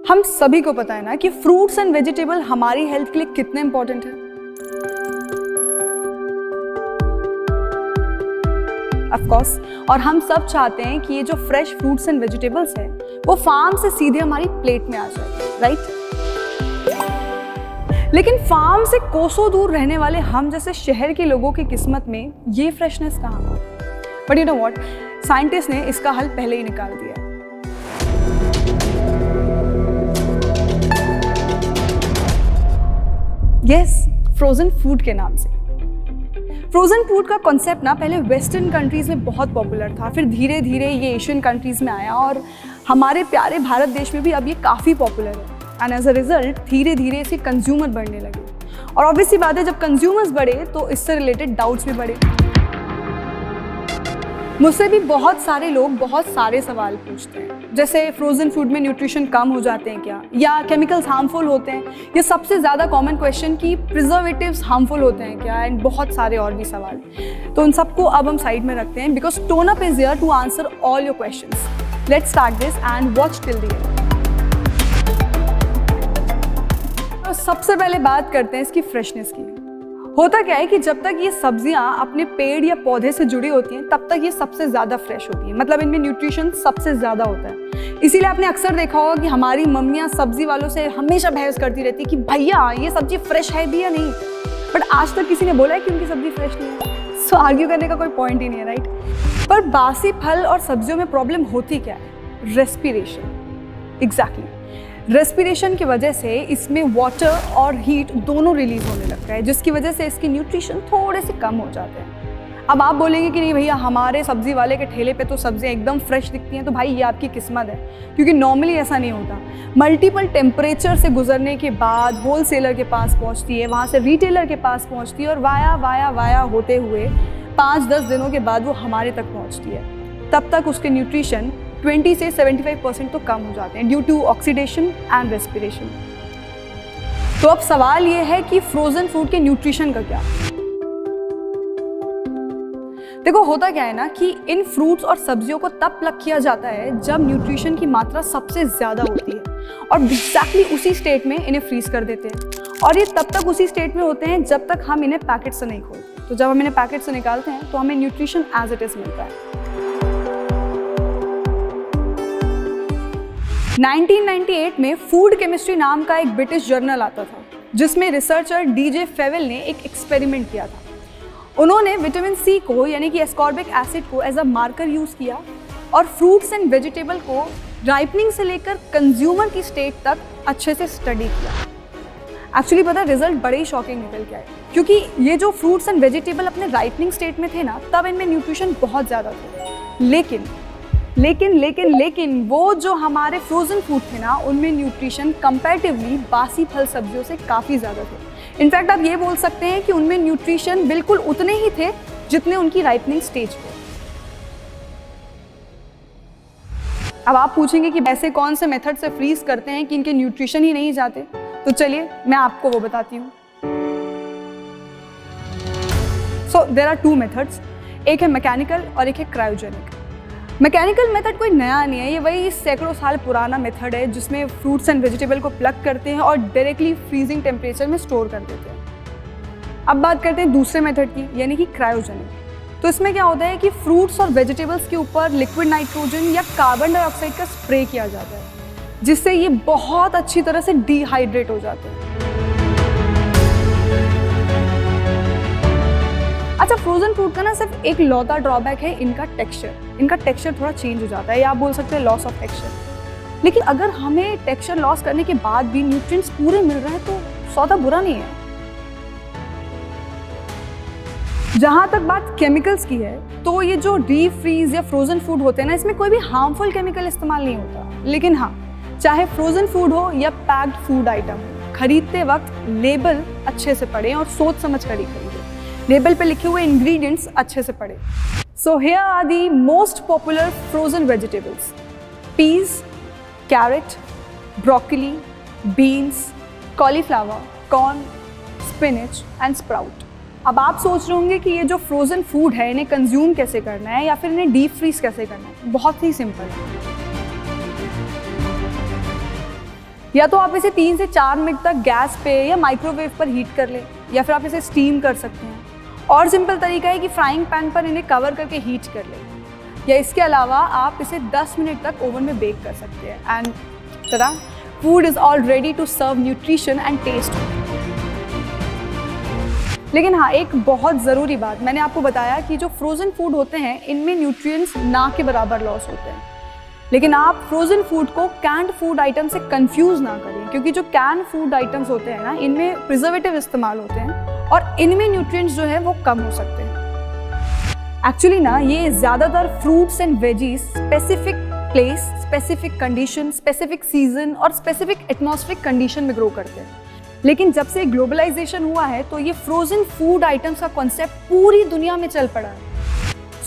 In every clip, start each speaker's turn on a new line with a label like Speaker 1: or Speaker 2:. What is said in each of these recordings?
Speaker 1: हम सभी को पता है ना कि फ्रूट्स एंड वेजिटेबल हमारी हेल्थ के लिए कितने इंपॉर्टेंट है। ऑफ कोर्स, और हम सब चाहते हैं कि ये जो फ्रेश फ्रूट्स एंड वेजिटेबल्स हैं वो फार्म से सीधे हमारी प्लेट में आ जाए, राइट? लेकिन फार्म से कोसों दूर रहने वाले हम जैसे शहर के लोगों की किस्मत में ये फ्रेशनेस कहाँ? But you know what, scientist ने इसका हल पहले ही निकाल दिया। यस, फ्रोजन फूड के नाम से। फ्रोजन फूड का कॉन्सेप्ट ना पहले वेस्टर्न कंट्रीज में बहुत पॉपुलर था, फिर धीरे धीरे ये एशियन कंट्रीज में आया और हमारे प्यारे भारत देश में भी अब ये काफ़ी पॉपुलर है। एंड एज अ रिजल्ट धीरे धीरे इसके कंज्यूमर बढ़ने लगे। और ऑब्वियसली बात है, जब कंज्यूमर्स बढ़े तो इससे रिलेटेड डाउट्स भी बढ़े। मुझसे भी बहुत सारे लोग बहुत सारे सवाल पूछते हैं, जैसे फ्रोजन फूड में न्यूट्रिशन कम हो जाते हैं क्या, या केमिकल्स हार्मफुल होते हैं, या सबसे ज़्यादा कॉमन क्वेश्चन कि प्रिजर्वेटिव्स हार्मफुल होते हैं क्या, एंड बहुत सारे और भी सवाल। तो उन सबको अब हम साइड में रखते हैं, because tone up is here to answer all your questions. Let's start this and watch till the end. तो सबसे पहले बात करते हैं इसकी फ्रेशनेस की। होता क्या है कि जब तक ये सब्जियां अपने पेड़ या पौधे से जुड़ी होती हैं तब तक ये सबसे ज़्यादा फ्रेश होती हैं, मतलब इनमें न्यूट्रिशन सबसे ज़्यादा होता है। इसीलिए आपने अक्सर देखा होगा कि हमारी मम्मियां सब्जी वालों से हमेशा बहस करती रहती है कि भैया ये सब्जी फ्रेश है भी या नहीं। बट आज तक किसी ने बोला है कि उनकी सब्जी फ्रेश नहीं है। सो आर्ग्यू करने का कोई पॉइंट ही नहीं है, राइट? पर बासी फल और सब्जियों में प्रॉब्लम होती क्या है? रेस्पिरेशन। एग्जैक्टली, रेस्पिरेशन की वजह से इसमें वाटर और हीट दोनों रिलीज होने लगता है, जिसकी वजह से इसके न्यूट्रिशन थोड़े से कम हो जाते हैं। अब आप बोलेंगे कि नहीं भैया, हमारे सब्जी वाले के ठेले पे तो सब्जियां एकदम फ्रेश दिखती हैं, तो भाई ये आपकी किस्मत है, क्योंकि नॉर्मली ऐसा नहीं होता। मल्टीपल टेम्परेचर से गुजरने के बाद होलसेलर के पास पहुंचती है, वहाँ से रिटेलर के पास पहुंचती है, और वाया होते हुए 5-10 दिनों के बाद वो हमारे तक पहुँचती है। तब तक उसके न्यूट्रिशन 20 से 75% तो कम हो जाते हैं due to oxidation and respiration. तो अब सवाल ये है कि फ्रोजन फूड के न्यूट्रिशन का क्या? देखो, होता क्या है ना कि इन फ्रूट्स और सब्जियों को तब प्लग किया जाता है जब न्यूट्रिशन की मात्रा सबसे ज़्यादा होती है, और एग्जैक्टली उसी स्टेट में इन्हें फ्रीज कर देते हैं। और ये तब तक उसी स्टेट में होते हैं जब तक हम इन्हें पैकेट से नहीं खोलते। तो जब हम इन्हें पैकेट से निकालते हैं तो हमें न्यूट्रिशन एज इट इज़ मिलता है। 1998 में फूड केमिस्ट्री नाम का एक ब्रिटिश जर्नल आता था, जिसमें रिसर्चर DJ फेवेल ने एक एक्सपेरिमेंट किया था। उन्होंने विटामिन सी को यानी कि एस्कॉर्बिक एसिड को एज अ मार्कर यूज़ किया और फ्रूट्स एंड वेजिटेबल को राइपनिंग से लेकर कंज्यूमर की स्टेट तक अच्छे से स्टडी किया। एक्चुअली पता है, रिजल्ट बड़े ही शॉकिंग निकल के आए, क्योंकि ये जो फ्रूट्स एंड वेजिटेबल अपने राइपनिंग स्टेट में थे ना, तब इनमें न्यूट्रिशन बहुत ज़्यादा थे। लेकिन वो जो हमारे फ्रोजन फूड थे ना, उनमें न्यूट्रिशन कंपैरेटिवली बासी फल सब्जियों से काफ़ी ज़्यादा थे। इनफैक्ट आप ये बोल सकते हैं कि उनमें न्यूट्रिशन बिल्कुल उतने ही थे जितने उनकी राइपनिंग स्टेज पे। अब आप पूछेंगे कि ऐसे कौन से मेथड से फ्रीज करते हैं कि इनके न्यूट्रिशन ही नहीं जाते? तो चलिए मैं आपको वो बताती हूँ। सो देयर आर 2 मेथड्स, एक है मैकेनिकल और एक है क्रायोजेनिक। मैकेनिकल मेथड कोई नया नहीं है, ये वही सैकड़ों साल पुराना मेथड है जिसमें फ्रूट्स एंड वेजिटेबल को प्लग करते हैं और डायरेक्टली फ्रीजिंग टेम्परेचर में स्टोर कर देते हैं। अब बात करते हैं दूसरे मेथड की, यानी कि क्रायोजेनिक। तो इसमें क्या होता है कि फ्रूट्स और वेजिटेबल्स के ऊपर लिक्विड नाइट्रोजन या कार्बन डाइऑक्साइड का स्प्रे किया जाता है, जिससे ये बहुत अच्छी तरह से डिहाइड्रेट हो जाते हैं। अच्छा, फ्रोजन फूड का ना सिर्फ एक लौता ड्रॉबैक है इनका टेक्सचर थोड़ा चेंज हो जाता है, या आप बोल सकते हैं लॉस ऑफ टेक्सचर। लेकिन अगर हमें टेक्सचर लॉस करने के बाद भी न्यूट्रिएंट्स पूरे मिल रहे हैं तो सौदा बुरा नहीं है। जहां तक बात केमिकल्स की है, तो ये जो डीप फ्रीज या फ्रोजन फूड होते हैं ना, इसमें कोई भी हार्मफुल केमिकल इस्तेमाल नहीं होता। लेकिन हाँ, चाहे फ्रोजन फूड हो या पैक्ड फूड आइटम, खरीदते वक्त लेबल अच्छे से पढ़ें और सोच समझ कर ही खरीदें। लेबल पे लिखे हुए इंग्रेडिएंट्स अच्छे से पढ़ें। So here are the most popular frozen vegetables: peas, carrot, broccoli, beans, cauliflower, corn, spinach and sprout. अब आप सोच रहे होंगे कि ये जो फ्रोजन फूड है, इन्हें कंज्यूम कैसे करना है या फिर इन्हें डीप फ्रीज कैसे करना है। बहुत ही सिंपल है। या तो आप इसे 3 से 4 मिनट तक गैस पे या माइक्रोवेव पर हीट कर लें, या फिर आप इसे स्टीम कर सकते हैं। और सिंपल तरीका है कि फ्राइंग पैन पर इन्हें कवर करके हीट कर लें, या इसके अलावा आप इसे 10 मिनट तक ओवन में बेक कर सकते हैं। And tada, food is all ready to serve nutrition and taste. लेकिन हाँ, एक बहुत ज़रूरी बात, मैंने आपको बताया कि जो फ्रोज़न फूड होते हैं इनमें न्यूट्रिएंट्स ना के बराबर लॉस होते हैं। लेकिन आप फ्रोज़न फूड को कैंड फूड आइटम से कंफ्यूज ना करें, क्योंकि जो कैंड फूड आइटम्स होते हैं ना, इनमें प्रिजर्वेटिव इस्तेमाल होते हैं और इनमें न्यूट्रिएंट्स जो है वो कम हो सकते हैं। एक्चुअली ना, ये ज़्यादातर fruits and veggies specific place, specific condition, specific season और स्पेसिफिक एटमॉस्फेरिक कंडीशन में ग्रो करते हैं। लेकिन जब से ग्लोबलाइजेशन हुआ है तो ये फ्रोजन फूड आइटम्स का कॉन्सेप्ट पूरी दुनिया में चल पड़ा है।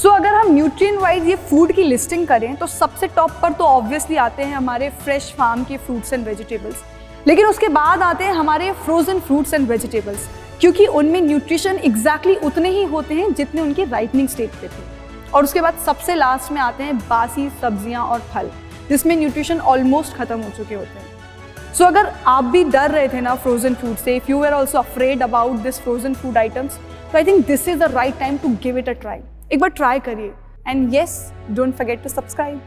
Speaker 1: सो अगर हम न्यूट्रिएंट वाइज ये फूड की लिस्टिंग करें तो सबसे टॉप पर तो ऑब्वियसली आते हैं हमारे फ्रेश फार्म के फ्रूट्स एंड वेजिटेबल्स, लेकिन उसके बाद आते हैं हमारे फ्रोजन फ्रूट्स एंड वेजिटेबल्स, क्योंकि उनमें न्यूट्रिशन एग्जैक्टली उतने ही होते हैं जितने उनके राइपनिंग स्टेज पे थे। और उसके बाद सबसे लास्ट में आते हैं बासी सब्जियां और फल, जिसमें न्यूट्रिशन ऑलमोस्ट खत्म हो चुके होते हैं। सो अगर आप भी डर रहे थे ना फ्रोजन फूड से, if you were also afraid about this frozen food items, तो I think this is the right time to give it a try. एक बार ट्राई करिए, and yes, don't forget to subscribe.